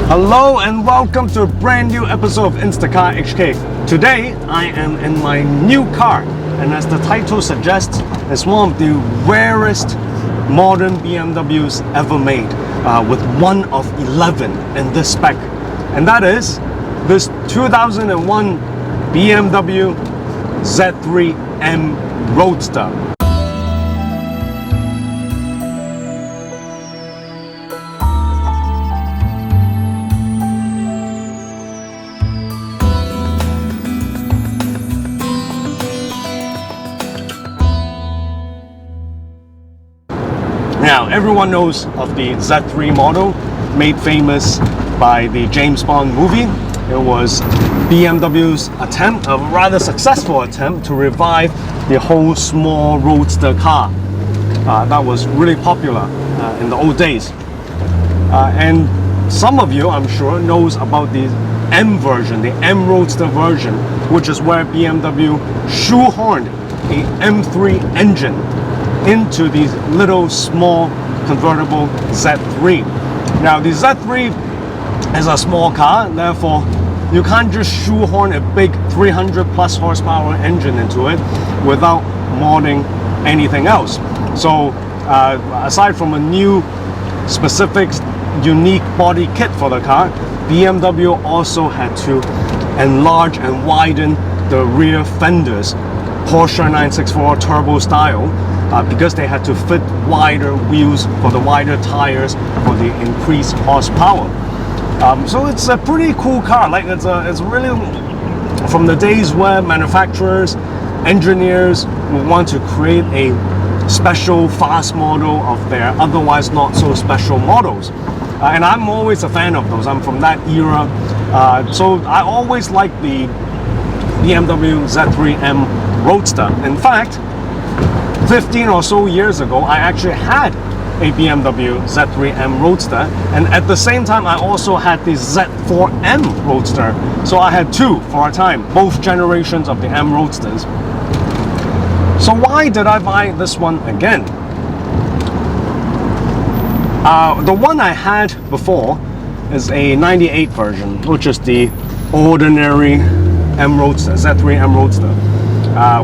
Hello and welcome to a brand new episode of Instacar HK. Today I am in my new car, and as the title suggests, it's one of the rarest modern BMWs ever made, with one of 11 in this spec, and that is this 2001 BMW Z3 M Roadster. Now, everyone knows of the Z3 model, made famous by the James Bond movie. It was BMW's attempt, a rather successful attempt, to revive the whole small roadster car that was really popular in the old days. And some of you, I'm sure, knows about the M version, the M Roadster version, which is where BMW shoehorned a M3 engine into these little small convertible Z3. Now the Z3 is a small car, therefore you can't just shoehorn a big 300 plus horsepower engine into it without modding anything else. So aside from a new specific unique body kit for the car, BMW also had to enlarge and widen the rear fenders, Porsche 964 turbo style, because they had to fit wider wheels for the wider tires for the increased horsepower. So it's a pretty cool car. Like it's really from the days where manufacturers, engineers would want to create a special fast model of their otherwise not so special models. And I'm always a fan of those. I'm from that era. So I always liked the BMW Z3 M Roadster. In fact, 15 or so years ago, I actually had a BMW Z3 M Roadster, and at the same time I also had the Z4 M Roadster. So I had two for a time, both generations of the M Roadsters. So why did I buy this one again? The one I had before is a 98 version, which is the ordinary M Roadster, Z3 M Roadster,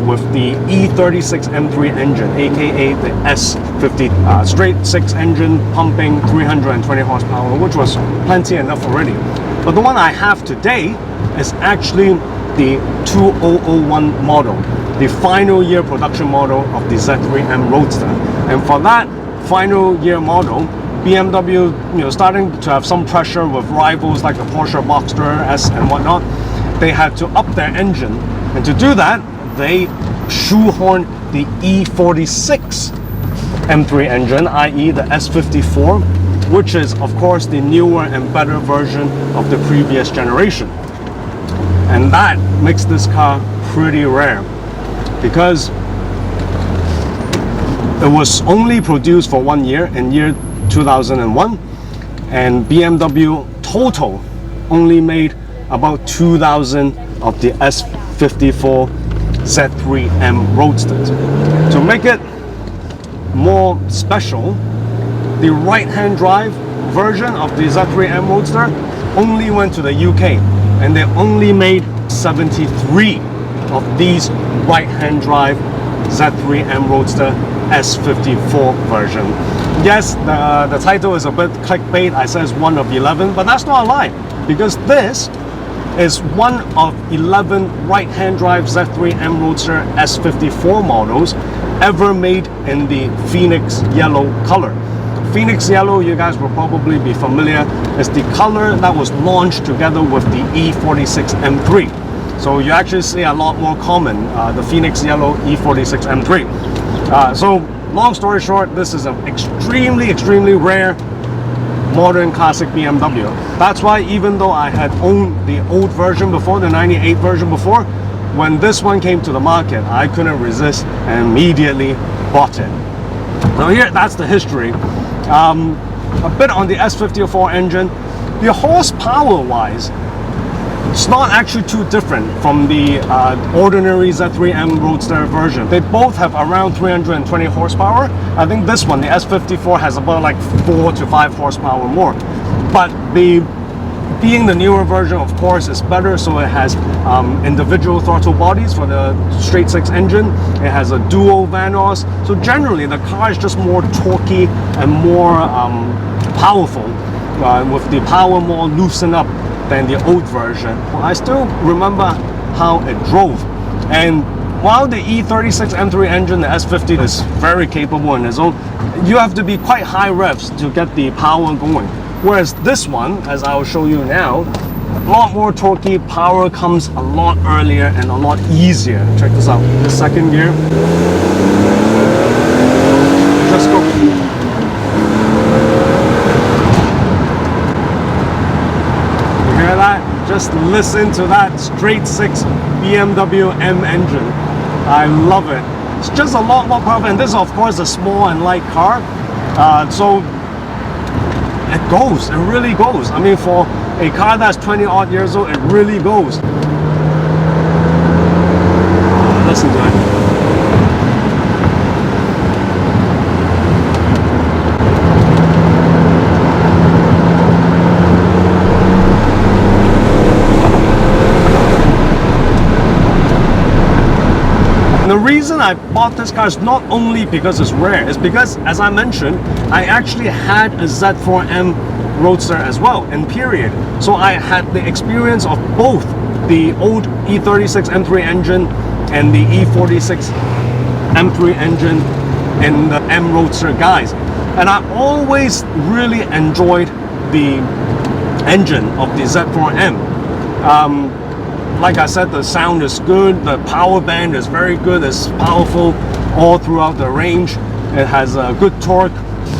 with the E46 M3 engine, aka the S50 straight 6 engine, pumping 320 horsepower, which was plenty enough already. But the one I have today is actually the 2001 model, the final year production model of the Z3 M Roadster. And for that final year model, BMW, starting to have some pressure with rivals like the Porsche Boxster S and whatnot, they had to up their engine, and to do that, they shoehorned the E46 M3 engine, i.e. the S54, which is of course the newer and better version of the previous generation. And that makes this car pretty rare, because it was only produced for 1 year, in year 2001, and BMW total only made about 2,000 of the S54 Z3 M Roadsters. To make it more special, the right-hand drive version of the Z3 M Roadster only went to the UK, and they only made 73 of these right-hand drive Z3 M Roadster S54 version. Yes, the title is a bit clickbait. I said it's one of 11, but that's not a lie, because this is one of 11 right-hand drive Z3 M Roadster S54 models ever made in the Phoenix yellow color. Phoenix yellow, you guys will probably be familiar, is the color that was launched together with the E46 M3. So you actually see a lot more common, the Phoenix yellow E46 M3. So long story short, this is an extremely rare modern classic BMW. That's why even though I had owned the old version before, the 98 version before, when this one came to the market, I couldn't resist and immediately bought it. So here, that's the history. A bit on the S54 engine. The horsepower wise, it's not actually too different from the ordinary Z3 M Roadster version. They both have around 320 horsepower. I think this one, the S54, has about like 4 to 5 horsepower more. But the Being the newer version, of course, is better. So it has individual throttle bodies for the straight six engine. It has a dual Vanos. So generally, the car is just more torquey and more powerful, with the power more loosened up than the old version. I still remember how it drove. And while the E46 M3 engine, the S50, is very capable in its own, you have to be quite high revs to get the power going. Whereas this one, as I'll show you now, a lot more torquey, power comes a lot earlier and a lot easier. Check this out, the second gear. Just go. You hear that? Just listen to that straight six BMW M engine. I love it. It's just a lot more powerful, and this is of course a small and light car. So it goes, it really goes. I mean, for a car that's 20 odd years old, it really goes. Listen to it. The reason I bought this car is not only because it's rare, it's because, as I mentioned, I actually had a Z4M Roadster as well, in period. So I had the experience of both the old E46 M3 engine and the E46 M3 engine in the M Roadster guise. And I always really enjoyed the engine of the Z4M. Like I said, the sound is good, the power band is very good, it's powerful all throughout the range. It has a good torque,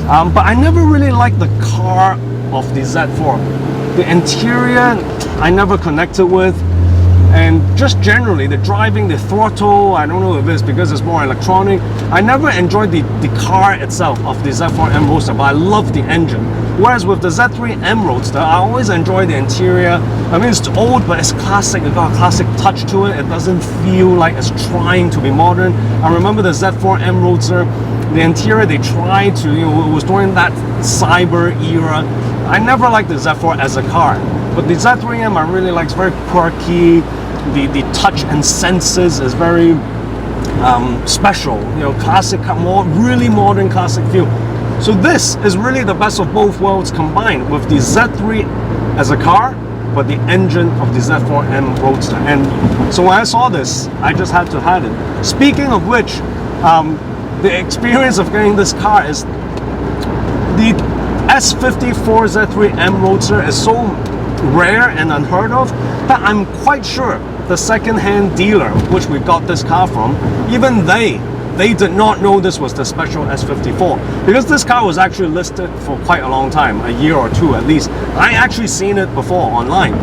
but I never really liked the car of the Z4. The interior I never connected with, and just generally the driving, the throttle, I don't know if it's because it's more electronic. I never enjoyed the car itself of the Z4M Roadster, but I love the engine. Whereas with the Z3M Roadster, I always enjoy the interior. I mean, it's old, but it's classic. It's got a classic touch to it. It doesn't feel like it's trying to be modern. I remember the Z4M Roadster, the interior, they tried to, you know, it was during that cyber era. I never liked the Z4 as a car, but the Z3M I really like. It's very quirky. The touch and senses is very special. You know, classic, more really modern classic feel. So this is really the best of both worlds combined, with the Z3 as a car, but the engine of the Z4M Roadster. And so when I saw this, I just had to have it. Speaking of which, the experience of getting this car is the S54 Z3M Roadster is so rare and unheard of that I'm quite sure the second-hand dealer which we got this car from, even they did not know this was the special S54, because this car was actually listed for quite a long time, a year or two at least. I actually seen it before online,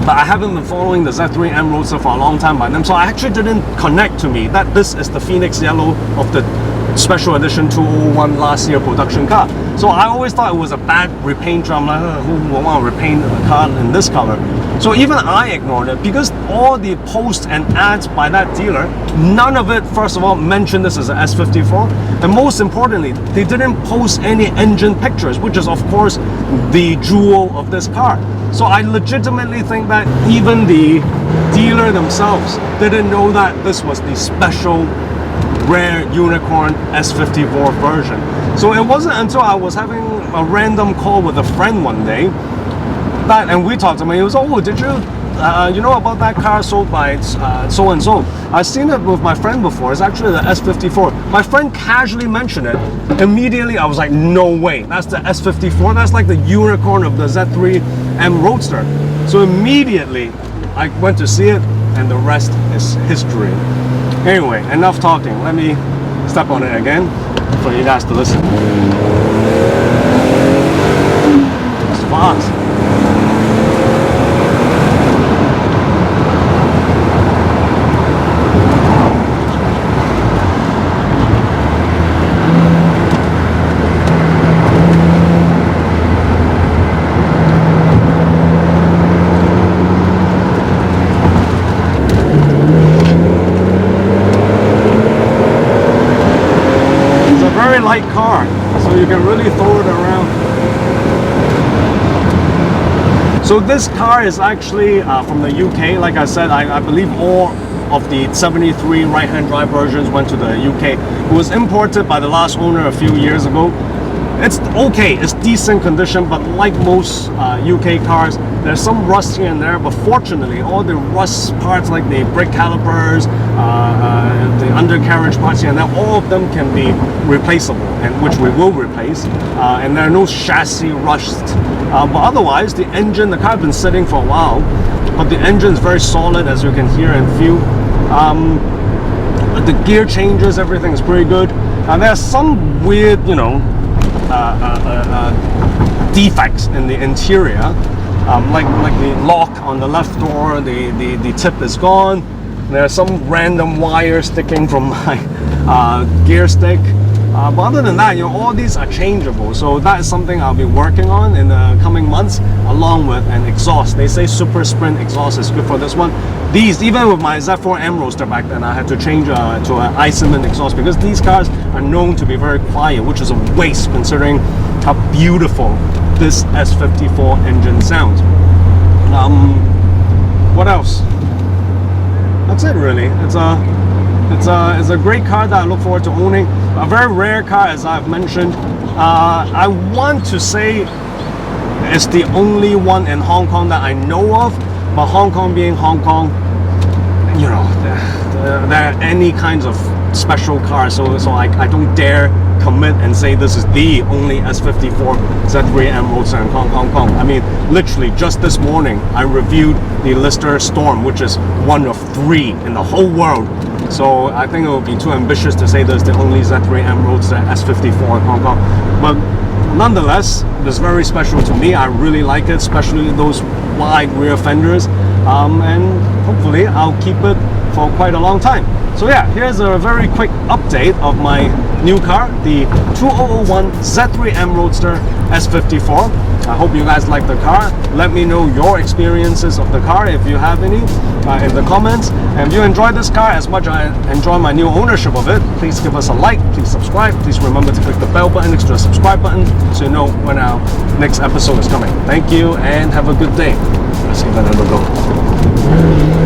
but I haven't been following the Z3M Roadster for a long time by them, so I actually didn't connect to me that this is the Phoenix Yellow of the Special Edition 201 last year production car. So I always thought it was a bad repaint job. I'm like, who will want to repaint a car in this color? So even I ignored it, because all the posts and ads by that dealer, none of it, first of all, mentioned this as an S54, and most importantly, they didn't post any engine pictures, which is of course the jewel of this car. So I legitimately think that even the dealer themselves didn't know that this was the special rare unicorn S54 version. So it wasn't until I was having a random call with a friend one day that, and we talked to me, he was, oh, did you you know about that car sold by so and so? I've seen it with my friend before. It's actually the S54. My friend casually mentioned it. Immediately I was like, no way, that's the S54. That's like the unicorn of the Z3M Roadster. So immediately I went to see it, and the rest is history. Anyway, enough talking. Let me step on it again for you guys to listen. It's fast. Light car, so you can really throw it around. So this car is actually from the UK. Like I said, I believe all of the 73 right-hand drive versions went to the UK. It was imported by the last owner a few years ago. It's okay, it's decent condition, but like most UK cars, there's some rust here and there, but fortunately all the rust parts like the brake calipers, the undercarriage parts here and there, all of them can be replaceable, and which we will replace, and there are no chassis rust. But otherwise, the engine, the car has been sitting for a while, but the engine is very solid, as you can hear and feel. The gear changes, everything is pretty good. And there's some weird, you know, defects in the interior, like the lock on the left door, the tip is gone. There's some random wire sticking from my gear stick. But other than that, you know, all these are changeable. So that is something I'll be working on in the coming months, along with an exhaust. They say Super Sprint exhaust is good for this one. These, even with my Z4 M Roadster back then, I had to change to an Iceman exhaust because these cars are known to be very quiet, which is a waste considering how beautiful this S54 engine sounds. What else? That's it really. It's a great car that I look forward to owning. A very rare car, as I've mentioned. I want to say it's the only one in Hong Kong that I know of, but Hong Kong being Hong Kong, you know, there are any kinds of special cars, so I don't dare commit and say this is the only S54 Z3 M Roadster in Hong Kong. I mean, literally just this morning I reviewed the Lister Storm, which is one of 3 in the whole world. So I think it would be too ambitious to say this is the only Z3 M Roadster S54 in Hong Kong. But nonetheless, it's very special to me. I really like it, especially those wide rear fenders. And hopefully I'll keep it for quite a long time. So yeah, here's a very quick update of my new car, the 2001 Z3 M Roadster S54. I hope you guys like the car. Let me know your experiences of the car if you have any in the comments. And if you enjoyed this car as much as I enjoy my new ownership of it, please give us a like, please subscribe, please remember to click the bell button next to the subscribe button so you know when our next episode is coming. Thank you and have a good day. Let's see if I never go.